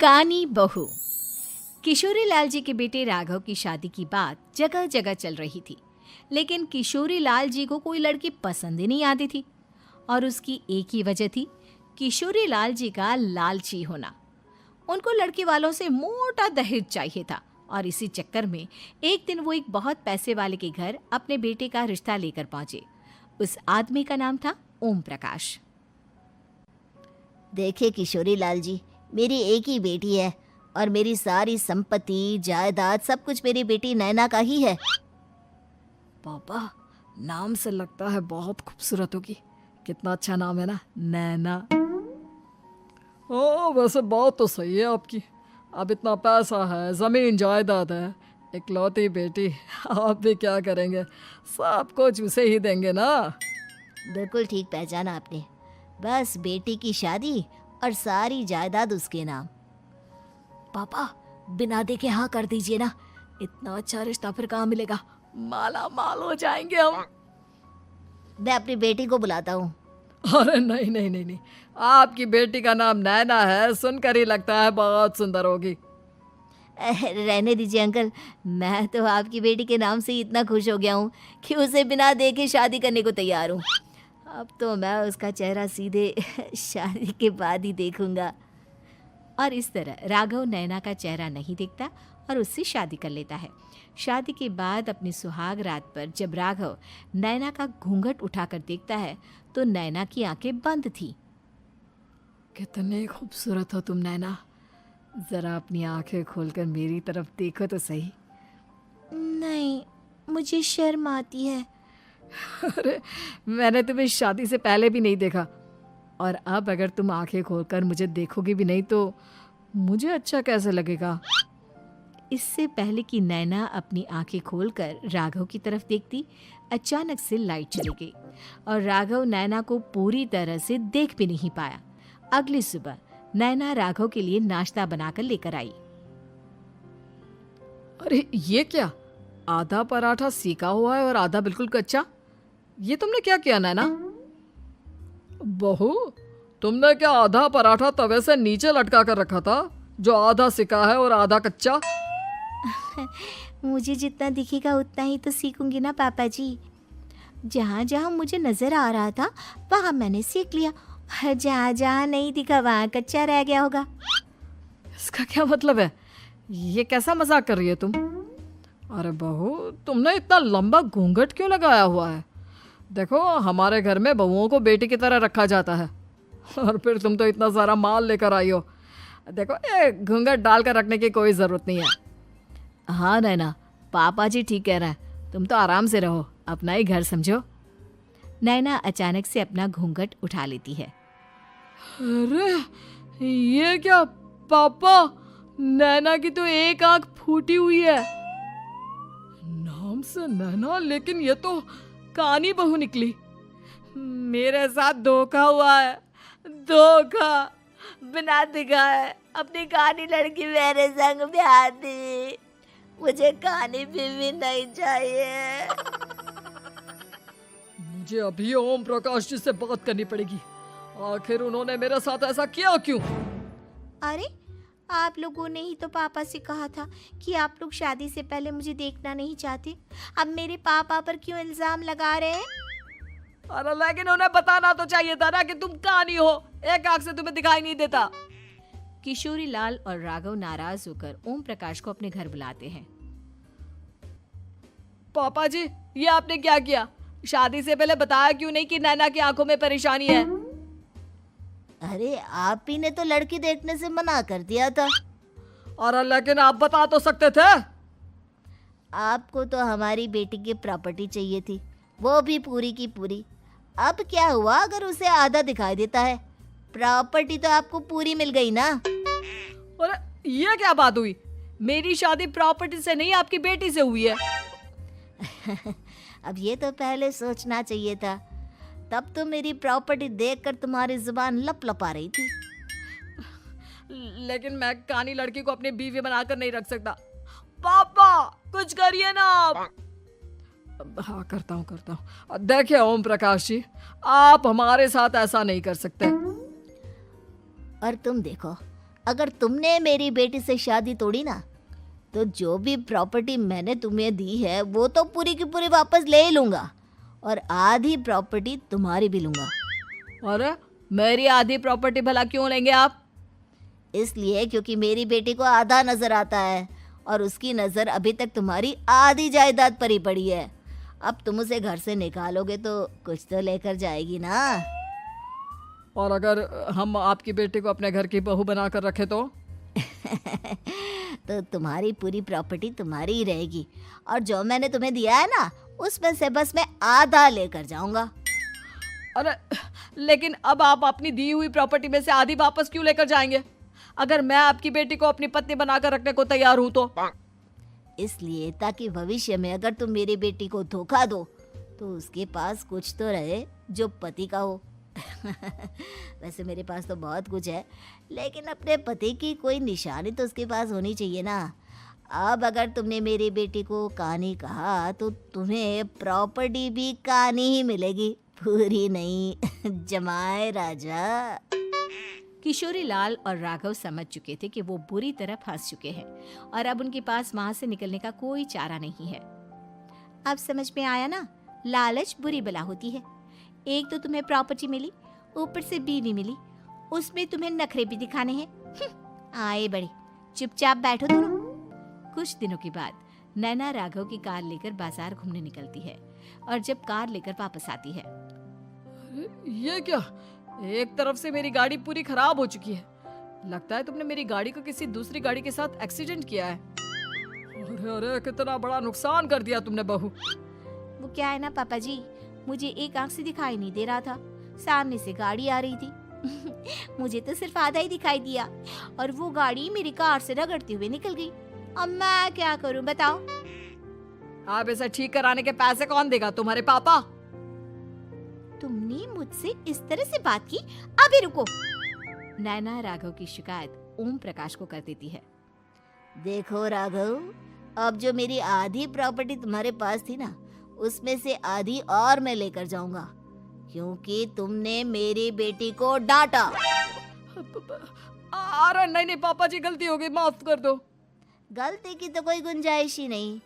कानी बहू। किशोरी लाल जी के बेटे राघव की शादी की बात जगह जगह चल रही थी, लेकिन किशोरी लाल जी को कोई लड़की पसंद ही नहीं आती थी। और उसकी एक ही वजह थी, किशोरी लाल जी का लालची होना। उनको लड़की वालों से मोटा दहेज चाहिए था और इसी चक्कर में एक दिन वो एक बहुत पैसे वाले के घर अपने बेटे का रिश्ता लेकर पहुंचे। उस आदमी का नाम था ओम प्रकाश। देखिए किशोरी लाल जी, मेरी एक ही बेटी है और मेरी सारी संपत्ति जायदाद सब कुछ मेरी बेटी नैना का ही है। पापा, नाम से लगता है बहुत खूबसूरत होगी। कितना अच्छा नाम है ना, नैना। ओ, वैसे बात तो सही है आपकी। अब इतना पैसा है, जमीन जायदाद है, इकलौती बेटी, आप भी क्या करेंगे? सब कुछ उसे ही देंगे ना। बिल्कुल ठीक पहचाना आपने। बस बेटी की शादी और सारी जायदाद उसके नाम। पापा, बिना देखे हाँ कर दीजिए ना। इतना अच्छा रिश्ता फिर कहाँ मिलेगा? माला माल हो जाएंगे हम। मैं अपनी बेटी को बुलाता हूँ। अरे नहीं नहीं नहीं नहीं, आपकी बेटी का नाम नैना है, सुनकर ही लगता है बहुत सुंदर होगी। रहने दीजिए अंकल, मैं तो आपकी बेटी के नाम से ही इतना खुश हो गया हूँ कि उसे बिना देखे शादी करने को तैयार हूँ। अब तो मैं उसका चेहरा सीधे शादी के बाद ही देखूंगा। और इस तरह राघव नैना का चेहरा नहीं देखता और उससे शादी कर लेता है। शादी के बाद अपनी सुहाग रात पर जब राघव नैना का घूंघट उठाकर देखता है तो नैना की आंखें बंद थी। कितने खूबसूरत हो तुम नैना, जरा अपनी आंखें खोलकर मेरी तरफ देखो तो सही। नहीं, मुझे शर्म आती है। अरे, मैंने तुम्हें शादी से पहले भी नहीं देखा, और अब अगर तुम आंखें खोलकर मुझे देखोगे भी नहीं तो मुझे अच्छा कैसे लगेगा? इससे पहले कि नैना अपनी आंखें खोलकर राघव की तरफ देखती, अचानक से लाइट चली गई और राघव नैना को पूरी तरह से देख भी नहीं पाया। अगली सुबह नैना राघव के लिए नाश्ता बनाकर लेकर आई। अरे ये क्या, आधा पराठा सेका हुआ है और आधा बिल्कुल कच्चा। ये तुमने क्या किया नैना? बहू, तुमने क्या आधा पराठा तवे से नीचे लटका कर रखा था, जो आधा सिका है और आधा कच्चा? मुझे जितना दिखेगा उतना ही तो सीखूंगी ना पापा जी। जहाँ जहाँ मुझे नजर आ रहा था वहाँ मैंने सीख लिया, जहाँ जहाँ नहीं दिखा वहाँ कच्चा रह गया होगा। इसका क्या मतलब है? ये कैसा मजाक कर रही है तुम? अरे बहू, तुमने इतना लंबा घूंघट क्यों लगाया हुआ है? देखो, हमारे घर में बहुओं को बेटी की तरह रखा जाता है, और फिर तुम तो इतना सारा माल लेकर आई हो। देखो, ये घूंघट डालकर रखने की कोई ज़रूरत नहीं है। हाँ नैना, पापा जी ठीक कह रहे हैं, तुम तो आराम से रहो, अपना ही घर समझो। नैना अचानक से अपना घूंघट उठा लेती है। अरे ये क्या पापा, नैना की तो एक आंख फूटी हुई है। नाम से नैना, लेकिन ये तो कानी बहू निकली। मेरे साथ धोखा हुआ है, धोखा। बिना दिखाए अपनी कानी लड़की मेरे संग ब्याह दी। मुझे कानी बीवी नहीं चाहिए। मुझे अभी ओम प्रकाश जी से बात करनी पड़ेगी। आखिर उन्होंने मेरे साथ ऐसा किया क्यों? अरे, आप लोगों ने ही तो पापा से कहा था कि आप लोग शादी से पहले मुझे देखना नहीं चाहते। अब मेरे पापा पर क्यों इल्जाम लगा रहे हैं? अरे लेकिन उन्हें बताना तो चाहिए था ना कि तुम कानी हो, एक आंख से तुम्हें दिखाई नहीं देता। किशोरी लाल और राघव नाराज होकर ओम प्रकाश को अपने घर बुलाते हैं। पापा जी, ये आपने क्या किया? शादी से पहले बताया क्यों नहीं कि नैना की आंखों में परेशानी है? अरे, आप ही ने तो लड़की देखने से मना कर दिया था। और लेकिन आप बता तो सकते थे। आपको तो हमारी बेटी की प्रॉपर्टी चाहिए थी, वो भी पूरी की पूरी। अब क्या हुआ अगर उसे आधा दिखाई देता है? प्रॉपर्टी तो आपको पूरी मिल गई ना। अरे ये क्या बात हुई? मेरी शादी प्रॉपर्टी से नहीं, आपकी बेटी से हुई है। अब ये तो पहले सोचना चाहिए था, तब तो मेरी प्रॉपर्टी देखकर तुम्हारी जुबान लप लपा रही थी। लेकिन मैं कानी लड़की को अपनी बीवी बनाकर नहीं रख सकता। पापा, कुछ करिए ना आप। हाँ, करता हूँ। देखिए ओम प्रकाश जी, आप हमारे साथ ऐसा नहीं कर सकते। और तुम देखो, अगर तुमने मेरी बेटी से शादी तोड़ी ना, तो जो भी प्रॉपर्टी मैंने तुम्हें दी है वो तो पूरी की पूरी वापस ले ही लूँगा, और आधी प्रॉपर्टी तुम्हारी भी लूँगा। अरे मेरी आधी प्रॉपर्टी भला क्यों लेंगे आप? इसलिए क्योंकि मेरी बेटी को आधा नज़र आता है और उसकी नज़र अभी तक तुम्हारी आधी जायदाद पर ही पड़ी है। अब तुम उसे घर से निकालोगे तो कुछ तो लेकर जाएगी ना। और अगर हम आपकी बेटी को अपने घर की बहू बनाकर रखे तो? तो तुम्हारी पूरी प्रॉपर्टी तुम्हारी ही रहेगी, और जो मैंने तुम्हें दिया है ना, उसमें से बस मैं आधा लेकर जाऊंगा। अरे लेकिन अब आप अपनी दी हुई प्रॉपर्टी में से आधी वापस क्यों लेकर जाएंगे? अगर मैं आपकी बेटी को अपनी पत्नी बनाकर रखने को तैयार हूं तो? इसलिए ताकि भविष्य में अगर तुम मेरी बेटी को धोखा दो तो उसके पास कुछ तो रहे जो पति का हो। वैसे मेरे पास तो बहुत कुछ है, लेकिन अपने पति की कोई निशानी तो उसके पास होनी चाहिए ना। अब अगर तुमने मेरी बेटी को कानी कहा तो तुम्हें प्रॉपर्टी भी कानी ही मिलेगी, पूरी नहीं। जमाए राजा। किशोरी लाल और राघव समझ चुके थे कि वो बुरी तरह फंस चुके हैं और अब उनके पास वहां से निकलने का कोई चारा नहीं है। अब समझ में आया ना, लालच बुरी बला होती है। एक तो तुम्हें प्रॉपर्टी मिली, ऊपर से बीवी मिली, उसमें तुम्हें नखरे भी दिखाने हैं। आए बड़े, चुपचाप बैठो दोनों। कुछ दिनों के बाद नैना राघव की कार लेकर बाजार घूमने निकलती है और जब कार लेकर वापस आती है, ये क्या? एक तरफ से मेरी गाड़ी पूरी खराब हो चुकी है। लगता है तुमने मेरी गाड़ी को किसी दूसरी गाड़ी के साथ एक्सीडेंट किया है। अरे अरे कितना बड़ा नुकसान कर दिया तुमने बहू। वो क्या है ना पापा जी, मुझे एक आंख से दिखाई नहीं दे रहा था, सामने से गाड़ी आ रही थी। मुझे तो सिर्फ आधा ही दिखाई दिया और वो गाड़ी मेरी कार से रगड़ते हुए निकल गई। अब मैं क्या करूं बताओ? आप इसे ठीक कराने के पैसे कौन देगा? तुम्हारे पापा। तुमने मुझसे इस तरह से बात की? अभी रुको। नैना राघव की शिकायत ओम प्रकाश को कर देती है। देखो राघव, अब जो मेरी आधी प्रॉपर्टी तुम्हारे पास थी ना, उसमें से आधी और मैं लेकर जाऊंगा, क्योंकि तुमने मेरी बेटी को डांटा। अरे नहीं नहीं पापा जी, गलती हो गई, माफ कर दो। गलती की तो कोई गुंजाइश ही नहीं।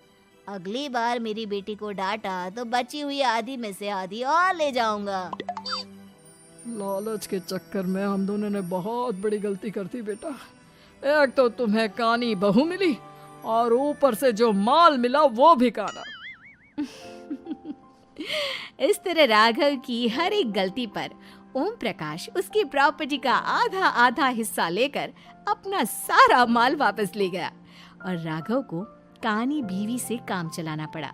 अगली बार मेरी बेटी को डांटा तो बची हुई आधी में से आधी और ले जाऊंगा। लालच के चक्कर में हम दोनों ने बहुत बड़ी गलती कर दी बेटा। एक तो तुम्हें कानी बहू मिली और ऊपर से जो माल मिला वो भी काना। इस तरह राघव की हर एक गलती पर ओम प्रकाश उसकी प्रॉपर्टी का आधा आधा हिस्सा लेकर अपना सारा माल वापस ले गया और राघव को कानी बीवी से काम चलाना पड़ा।